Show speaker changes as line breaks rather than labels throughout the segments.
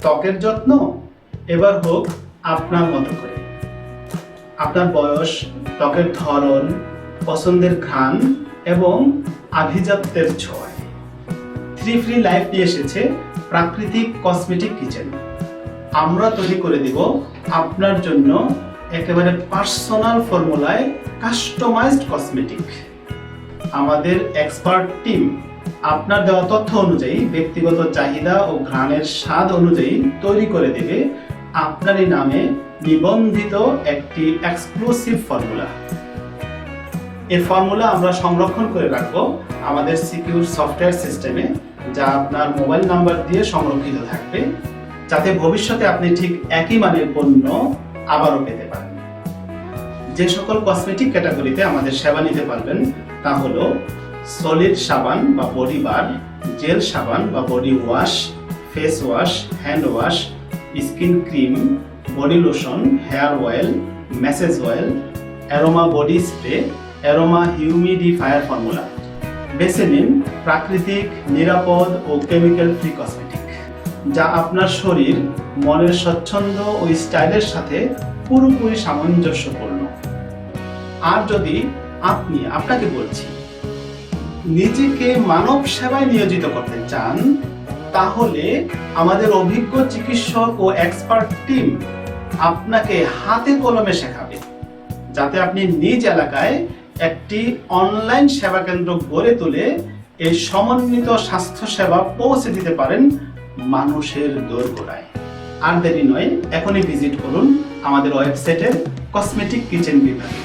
ত্বকের যত্ন এবার হোক আপনার মতো করে। আপনার বয়স, ত্বকের ধরন, পছন্দের ঘ্রাণ এবং আভিজাত্যের ছোঁয়ায় 3 লাইফ নিয়ে এসেছে প্রাকৃতিক কসমেটিক কিচেন। আমরা তৈরি করে দিব আপনার জন্য একেবারে পার্সোনাল ফর্মুলায় কাস্টমাইজড কসমেটিক। আমাদের এক্সপার্ট টিম আপনার দেওয়া তথ্য অনুযায়ী ব্যক্তিগত চাহিদা ও ঘ্রাণের স্বাদ অনুযায়ী তৈরি করে দেবে আপনারই নামে নিবন্ধিত একটি এক্সক্লুসিভ ফর্মুলা। এই ফর্মুলা আমরা সংরক্ষণ করে রাখবো আমাদের সিকিউর সফটওয়্যার সিস্টেমে, যা আপনার মোবাইল নাম্বার দিয়ে সংরক্ষিত থাকবে, যাতে ভবিষ্যতে আপনি ঠিক একই মানের পণ্য আবারও পেতে পারেন। যে সকল কসমেটিক ক্যাটাগরিতে আমাদের সেবা নিতে পারবেন তা হলো সলিড সাবান বা বডি বার, জেল সাবান বা body wash, face wash, hand wash, skin cream, body lotion, hair oil, massage oil, aroma body spray, aroma humidifier formula. বেছে নিন প্রাকৃতিক, নিরাপদ ও কেমিক্যাল ফ্রি কসমেটিক, যা আপনার শরীর, মনের স্বচ্ছন্দ ও স্টাইলের সাথে পুরোপুরি সামঞ্জস্যপূর্ণ। আর যদি আপনাকে বলছি নিজেকে মানব সেবায় নিয়োজিত করতে চান, তাহলে আমাদের অভিজ্ঞ চিকিৎসক ও এক্সপার্ট টিম আপনাকে হাতে কলমে শেখাবে, যাতে আপনি নিজ এলাকায় একটি অনলাইন সেবা কেন্দ্র গড়ে তুলে এই সমন্বিত স্বাস্থ্য সেবা পৌঁছে দিতে পারেন মানুষের দোরগোড়ায়। আর দেরি নয়, এখনই ভিজিট করুন আমাদের ওয়েবসাইটের কসমেটিক কিচেন বিভাগে।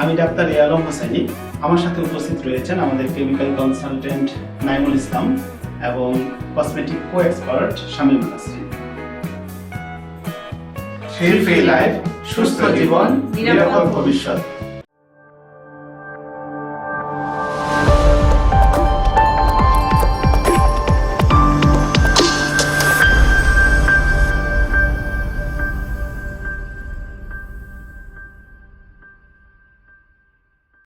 আমি ডাক্তার এআলম হোসেনি, আমার সাথে উপস্থিত রয়েছেন আমাদের কেমিক্যাল কনসালটেন্ট নাইমুল ইসলাম এবং cosmetic co expert Shamim Nasrin. Free life, সুস্থ জীবন, নিরাপদ ভবিষ্যৎ।